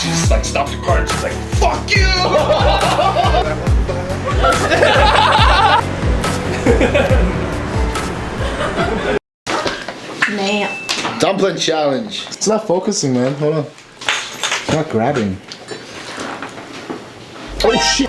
She just like stopped the car and she's like, "Fuck you!" Man. Dumpling challenge. It's not focusing, man. Hold on. It's not grabbing. Oh shit!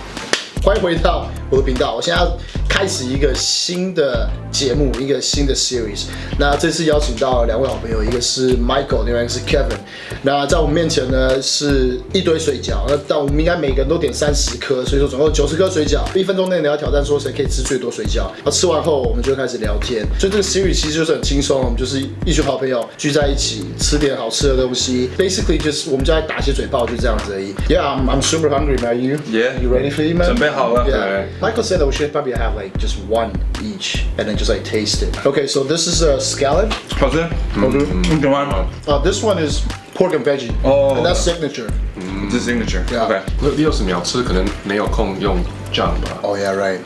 欢迎回到我的频道。我现在要开始一个新的节目，一个新的 series。那这次邀请到两位好朋友，一个是 Michael， 另外一个是 Kevin。那在我们面前呢是一堆水饺，但我们应该每个人都点30颗，所以说总共90颗水饺。1分钟内你要挑战说谁可以吃最多水饺。然后吃完后我们就开始聊天。所以这个 series 其实就是很轻松，我们就是一群好朋友聚在一起吃点好吃的东西。Basically 就是我们就在打些嘴炮，就这样子而已。Yeah, I'm super hungry, man. You? Yeah. You ready for it, man? 准备好了。Yeah. Michael said that we should probably have like just one each and then just like taste it. Okay, so this is a scallop. 好吃。你喜欢吗？ This one is pork and veggie. Oh. And that's signature. It's a signature. Yeah. Okay. 60秒吃可能没有空用酱吧。 Oh yeah, right.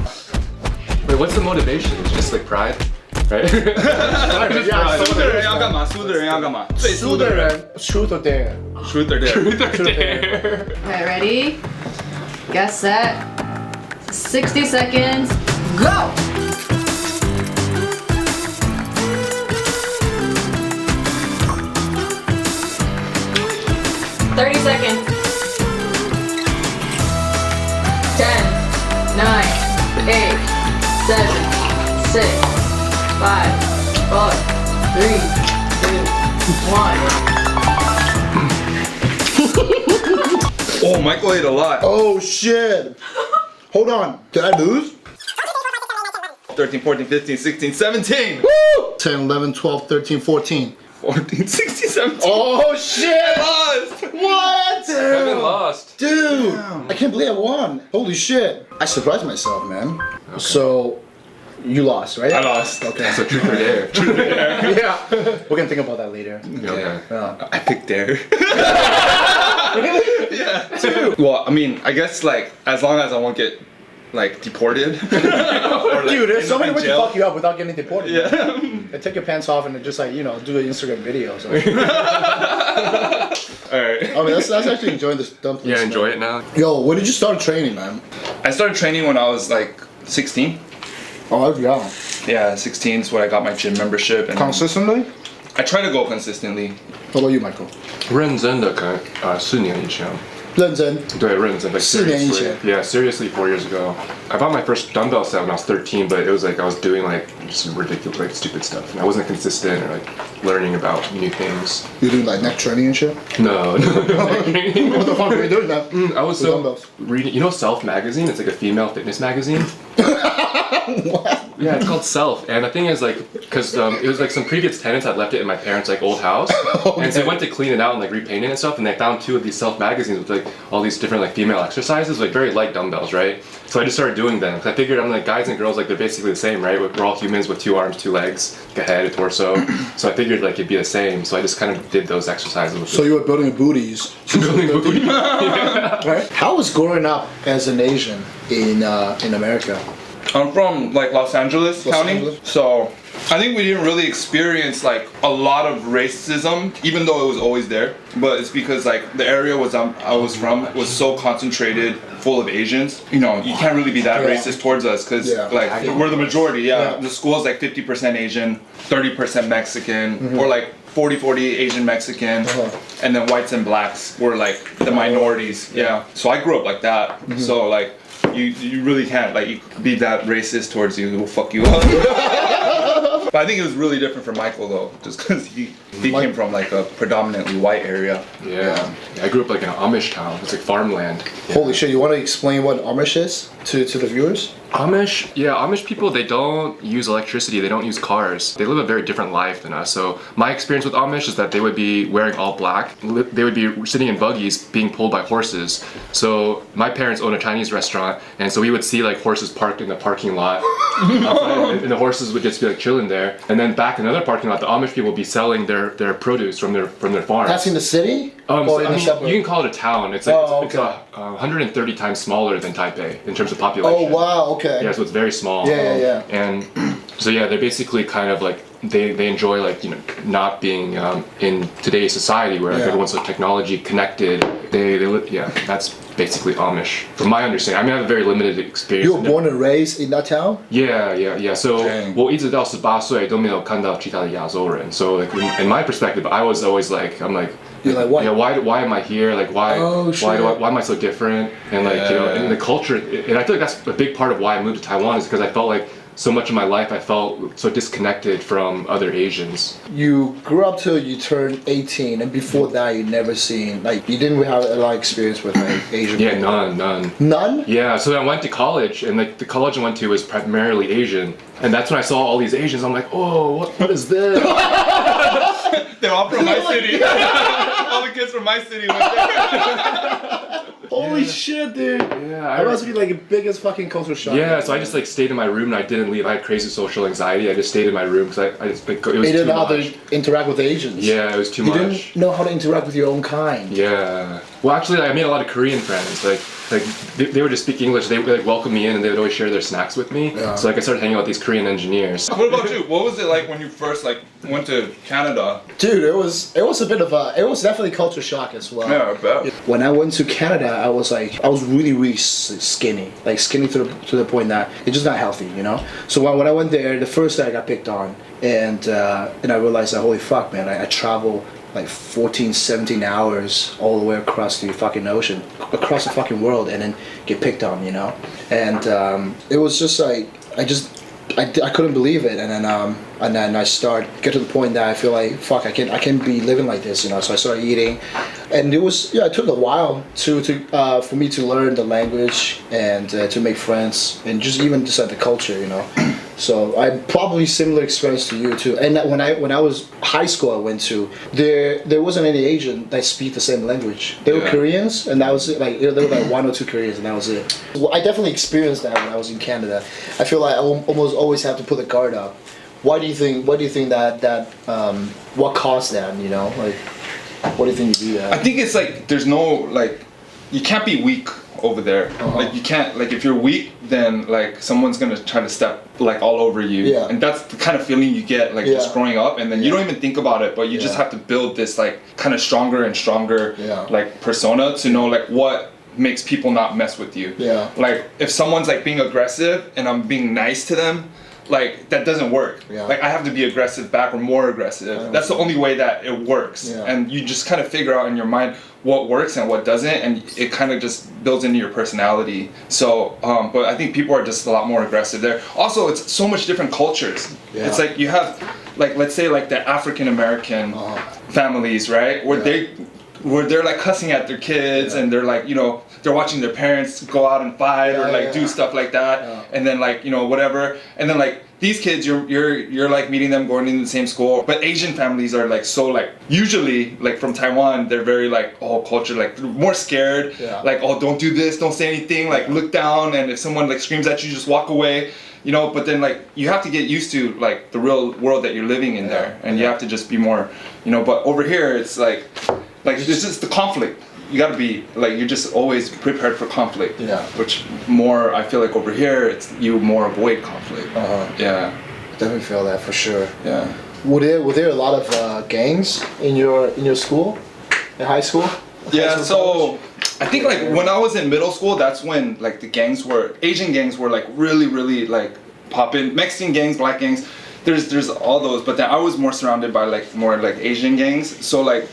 Wait, what's the motivation? It's just like pride, right? 输的人要干嘛？输的人要干嘛？最输的人。 Truth or dare? Truth or dare? Okay, ready? Get set. 60 seconds. Go! $30 seconds. 10, 9, 8, 7, 6, 5, 4, 3, 2, 1. Oh, Michael ate a lot. Oh shit! Hold on. Did I lose? 13, 14, 15, 16, 17. Woo! 10, 11, 12, 13, 14. 14, 16, 17. Oh shit! Lost. What? Kevin lost. Dude, I can't believe I won. Holy shit. I surprised myself, man. Okay. So, you lost, right? I lost. Okay. So truth or dare? Yeah. We're gonna think about that later. Okay. I picked dare. Really? Yeah. Dude. Well, I mean, I guess like as long as I won't get like deported. Or, like, Dude, there's so many in ways to jail. fuck you up without getting deported. Yeah. And take your pants off and then just like, you know, do an Instagram video or something. Alright. I mean, that's actually enjoying this dumpling. Yeah, smell. enjoy it now. Yo, when did you start training, man? I started training when I was like 16. Oh, that's young. Yeah, 16 is when I got my gym membership, and Consistently? I try to go consistently. How about you, Michael? 认真的可能4年以前。认真。对，认真 like 4年以前。 seriously. Yeah, seriously 4 years ago. I bought my first dumbbell set when I was 13, but it was like I was doing like just ridiculous, like stupid stuff, and I wasn't consistent or like learning about new things. You doing like neck training and shit? No. What the fuck are you doing, man? I was With so dumbbells. reading. You know, Self magazine. It's like a female fitness magazine. What? Yeah, it's called Self, and the thing is like, cause it was like some previous tenants had left it in my parents' like old house, Okay. and so they went to clean it out and like repaint it and stuff, and they found 2 of these Self magazines with like all these different like female exercises, like very light dumbbells, right? So I just started doing them. Cause I figured I'm like guys and girls like they're basically the same, right? We're all humans with 2 arms, 2 legs, like a head, a torso. So I figured like it'd be the same. So I just kind of did those exercises. With So you were building booties. building booty. Right? How was growing up as an Asian in America? I'm from like Los Angeles County, Angeles? so I think we didn't really experience like a lot of racism, even though it was always there. But it's because like the area I was from was so concentrated, full of Asians. You know, you can't really be that Yeah. racist towards us because Yeah. like we're the majority. Yeah, Yeah. the school's like 50% Asian, 30% Mexican, or like 40-40 Asian Mexican, and then whites and blacks were like the minorities. Yeah, so I grew up like that. So like. You really can't like be that racist towards you. It will fuck you up. But I think it was really different for Michael though, just because he came from like a predominantly white area. Yeah. I grew up like in an Amish town. It's like farmland. Yeah. Holy shit, you want to explain what Amish is to the viewers? Amish people, they don't use electricity, they don't use cars. They live a very different life than us. So my experience with Amish is that they would be wearing all black. They would be sitting in buggies being pulled by horses. So my parents own a Chinese restaurant, and so we would see like horses parked in the parking lot outside, and the horses would just be like chilling there. And then back in another parking lot, the Amish people would be selling their produce from their farms. That's in the city? So, Or in I the mean, suburb? you can call it a town. It's like Oh, it's okay. 130 times smaller than Taipei in terms of population. Oh wow, okay. Yeah, so it's very small. Yeah. And so yeah, they're basically kind of like they enjoy like not being in today's society where like, everyone's so technology connected. Yeah, that's basically Amish from my understanding. I mean, I have a very limited experience. You were born and raised in that town? Yeah. So Dang. 我一直到18岁都没有看到其他的亚洲人. So like in my perspective, I was always like, I'm like, You're like, what? Yeah, why am I here? Like why am I so different? And like and the culture, and I feel like that's a big part of why I moved to Taiwan is because I felt like so much of my life I felt so disconnected from other Asians. You grew up till you turned 18, and before that you never seen, like, you didn't have a lot of experience with like Asian Yeah, people. none. None? Yeah, so I went to college, and like the college I went to was primarily Asian, and that's when I saw all these Asians. I'm like, oh, what is this? They're all from my city. All the kids from my city went there. Holy shit, dude. Yeah, That must be like the biggest fucking culture shock. Yeah, so I just like stayed in my room and I didn't leave. I had crazy social anxiety. I just stayed in my room because I just like it was You didn't too know how much. to interact with Asians. Yeah, it was too You much. didn't know how to interact with your own kind. Yeah. Well, actually, I made a lot of Korean friends. Like they would just speak English. They would like welcome me in, and they would always share their snacks with me. Yeah. So like I started hanging out with these Korean engineers. What about you? What was it like when you first like went to Canada? Dude, it was a bit of it was definitely culture shock as well. Yeah, I bet. When I went to Canada, I was really skinny, like skinny to the point that it's just not healthy, you know. So when I went there, the first day I got picked on, and I realized that holy fuck, man, I travel like 14, 17 hours all the way across the fucking ocean, across the fucking world, and then get picked on, you know. And it was just like I couldn't believe it, and then I get to the point that I feel like fuck, I can't be living like this, you know. So I started eating, and it took a while for me to learn the language and to make friends and just like the culture, you know. So I probably similar experience to you too. And when I was high school, I went to there wasn't any Asian that speak the same language. They were Koreans, and that was it. Like there were like one or two Koreans, and that was it. Well, I definitely experienced that when I was in Canada. I feel like I almost always have to put the guard up. Why do you think that what caused that? You know, like what do you think you do that? I think it's like there's no like you can't be weak over there. Like you can't, like if you're weak, then like someone's gonna try to step like all over you. Yeah. And that's the kind of feeling you get like just growing up, and then you don't even think about it, but you just have to build this like kind of stronger and stronger like persona to know like what makes people not mess with you. Yeah. Like if someone's like being aggressive and I'm being nice to them, like that doesn't work. Yeah. Like I have to be aggressive back or more aggressive. That's the only way that it works. Yeah. And you just kind of figure out in your mind what works and what doesn't, and it kind of just builds into your personality. So, but I think people are just a lot more aggressive there. Also, it's so much different cultures. Yeah. It's like you have, like let's say like the African American families, right? Where they're like cussing at their kids and they're like, you know, they're watching their parents go out and fight or like do stuff like that, and then like, you know, whatever, and then like these kids you're like meeting them going into the same school. But Asian families are like so like usually like from Taiwan, they're very like culture, like more scared, like don't do this, don't say anything, like look down, and if someone like screams at you, just walk away, you know. But then like you have to get used to like the real world that you're living in there, and you have to just be more, you know. But over here it's like it's just the conflict. You gotta be like, you're just always prepared for conflict. Yeah. Which more, I feel like over here, it's you more avoid conflict. Yeah. Definitely feel that for sure. Yeah. Were there a lot of gangs in your school, in high school? Yeah. So I think like when I was in middle school, that's when like the Asian gangs were like really like popping. Mexican gangs, black gangs. There's all those, but then I was more surrounded by like more like Asian gangs. So like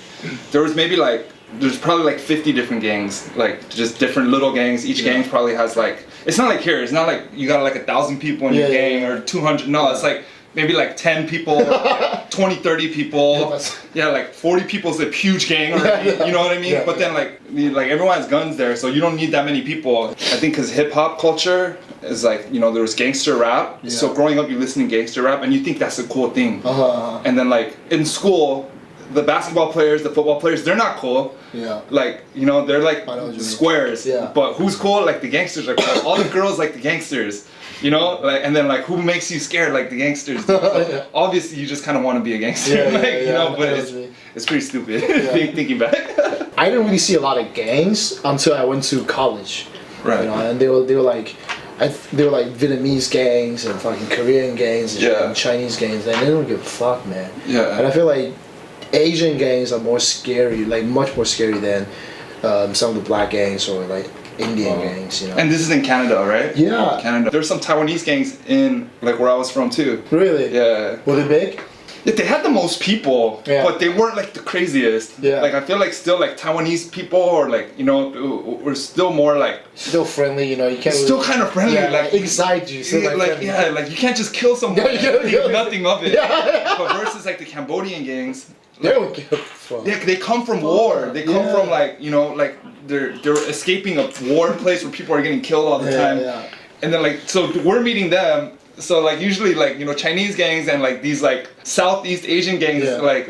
there was maybe like. There's probably like 50 different gangs, like just different little gangs. Each gang probably has like, it's not like here, it's not like you got like 1,000 people in your gang or 200, no, it's like maybe like 10 people, 20, 30 people, like 40 people is a huge gang already, you know what I mean? But then like everyone has guns there, so you don't need that many people. I think because hip hop culture is like, you know, there was gangster rap, so growing up you listen to gangster rap and you think that's a cool thing. And then like in school, the basketball players, the football players, they're not cool. Yeah. Like, you know, they're like squares. Yeah. But who's cool? Like the gangsters are cool. All the girls like the gangsters. You know? Like, and then like who makes you scared like the gangsters? So obviously you just kind of want to be a gangster. You know, but it's pretty stupid thinking back. I didn't really see a lot of gangs until I went to college. Right. You know, and they were like, they were like Vietnamese gangs and fucking Korean gangs and, Yeah. and Chinese gangs, and they don't give a fuck, man. Yeah. And I feel like Asian gangs are more scary, like much more scary than some of the black gangs or like Indian gangs, you know. And this is in Canada, right? Yeah. Canada. There's some Taiwanese gangs in like where I was from too. Really? Yeah. Were they big? Yeah, they had the most people, Yeah. but they weren't like the craziest. Yeah. Like I feel like still like Taiwanese people or like were still more like Still friendly, you know. You can't. still really, kind of friendly. yeah, like inside you. Still like friendly. yeah, like you can't just kill someone. Yeah, you and can't think kill- nothing of it. Yeah. But versus like the Cambodian gangs, They don't give a fuck. they come from war. They come Yeah. from like like they're escaping a war place where people are getting killed all the time. Yeah. And then like so we're meeting them. So like usually like Chinese gangs and like these like Southeast Asian gangs Yeah. like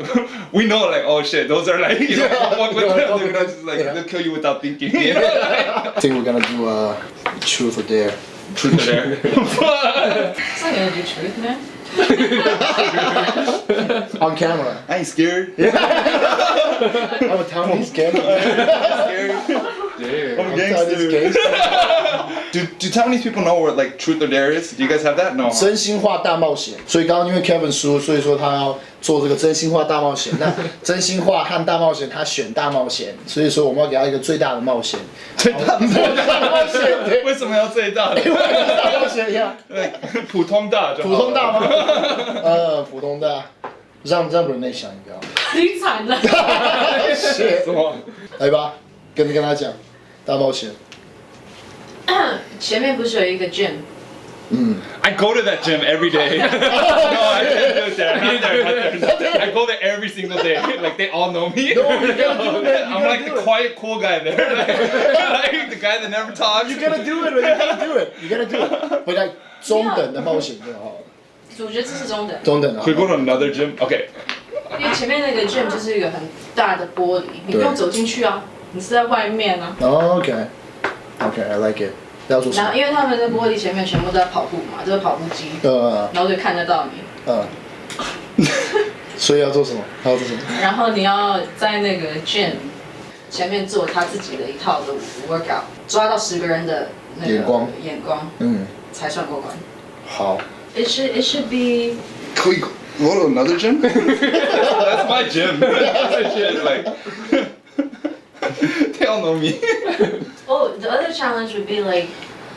we know like oh shit those are like Yeah. don't fuck with No, them. fuck They're with them. just, like Yeah. they'll kill you without thinking. You know? I think we're gonna do truth or dare. Truth or dare. It's not gonna do truth, man. On camera. I ain't scared. I'm a Taiwanese gangster. I'm I'm a Taiwanese gangster. gangster. Do Taiwanese people know what like truth or dare is? Do you guys have that? No. 真心话大冒险，所以刚刚因为 Kevin 输，所以说他要做这个真心话大冒险。那真心话和大冒险，他选大冒险，所以说我们要给他一个最大的冒险。最大的冒险，对，为什么要最大的？因为大冒险一样，普通大就好了。普通大吗？普通大，让人类想一个。你惨了。是什么？来吧，跟他讲大冒险。前面不是有一个 gym？ I go to that gym every day. No, I can't do it there. Not there. I go there every single day. Like they all know me. No, you gotta do it. I'm like the quiet, cool guy there. Like the guy that never talks. You gotta do it, man. You gotta do it. You gotta do it. 回来中等的冒险就好了。我觉得这是中等，中等的。 We go to another gym. Okay. 因为前面那个 gym 就是一个很大的玻璃，你不用走进去啊，你是在外面啊。Okay, I like it. 要做什么？然后因为他们的玻璃前面全部都在跑步嘛，就是跑步机，然后就看得到你。所以要做什么？还要做什么？然后你要在那个 gym 前面做他自己的一套的 workout， 抓到10个人的那个眼光，才算过关。好。It should be. Can we go to another gym? That's my gym. That's shit. Like they all know me. Oh, the other challenge would be like,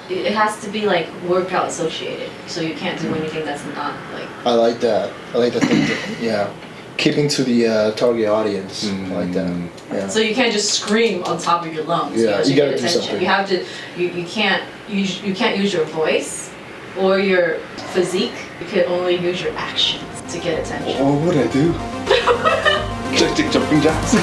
it has to be like workout associated, so you can't do anything that's not like. I like that. I like that thinking. Yeah. Keeping to the target audience. I like that. Yeah. So you can't just scream on top of your lungs. Yeah, to you get gotta do attention. something. You have to. You can't use your voice or your physique. You can only use your actions to get attention. Oh, what would I do? Just jumping jacks.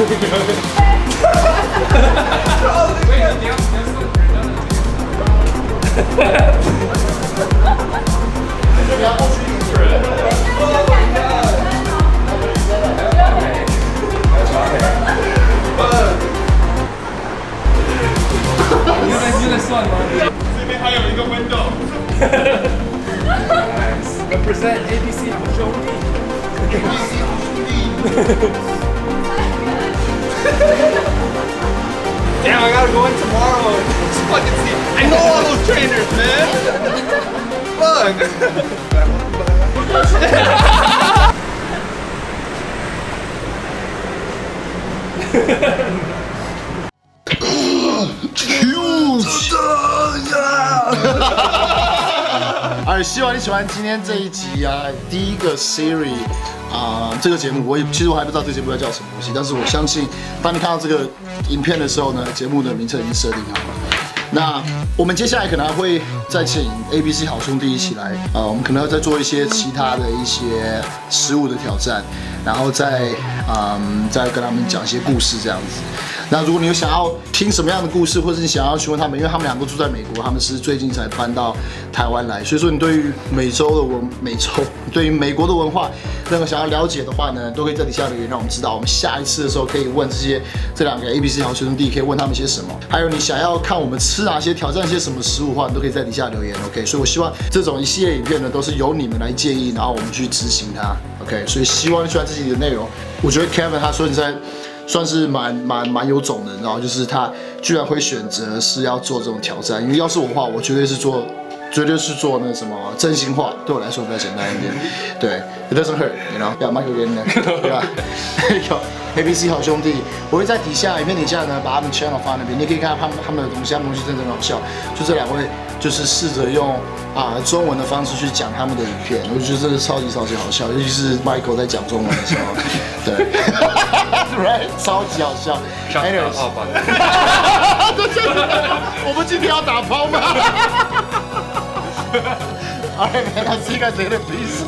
Represent ABC 好兄弟。Damn, I gotta go in tomorrow and just fucking see. I know all those trainers, man.哎，希望你喜欢今天这一集啊，第一个 series 这个节目其实我还不知道这个节目要叫什么东西，但是我相信当你看到这个影片的时候呢，节目的名称已经设定好了。那我们接下来可能还会再请 ABC 好兄弟一起来，我们可能要再做一些其他的一些食物的挑战，然后再跟他们讲一些故事这样子。那如果你有想要听什么样的故事，或者你想要询问他们，因为他们两个住在美国，他们是最近才搬到台湾来，所以说你对于对于美国的文化，任何想要了解的话呢，都可以在底下留言，让我们知道。我们下一次的时候可以问这两个 ABC 好兄弟，可以问他们些什么。还有你想要看我们吃哪些、挑战些什么食物的话，你都可以在底下留言。OK， 所以我希望这种一系列影片呢，都是由你们来建议，然后我们去执行它。OK， 所以希望你喜欢这集的内容。我觉得 Kevin 他说你在。算是蛮有种的，然后就是他居然会选择是要做这种挑战，因为要是我的话，我绝对是做绝对是做那什么真心话，对我来说比较简单一点。对 ，It doesn't hurt，you know。Michael 给你的，对吧？有 ABC 好兄弟，我会在底下影片底下呢把他们 channel 放在那边，你可以看他们的东西，他们东西真的很好笑。就这两位就是试着用中文的方式去讲他们的影片，我觉得真的超级好笑，尤其是 Michael 在讲中文的时候，对，right， 超级好笑。Anyways， 我们今天要打炮吗？Alright, man, I'll see you guys later, peace.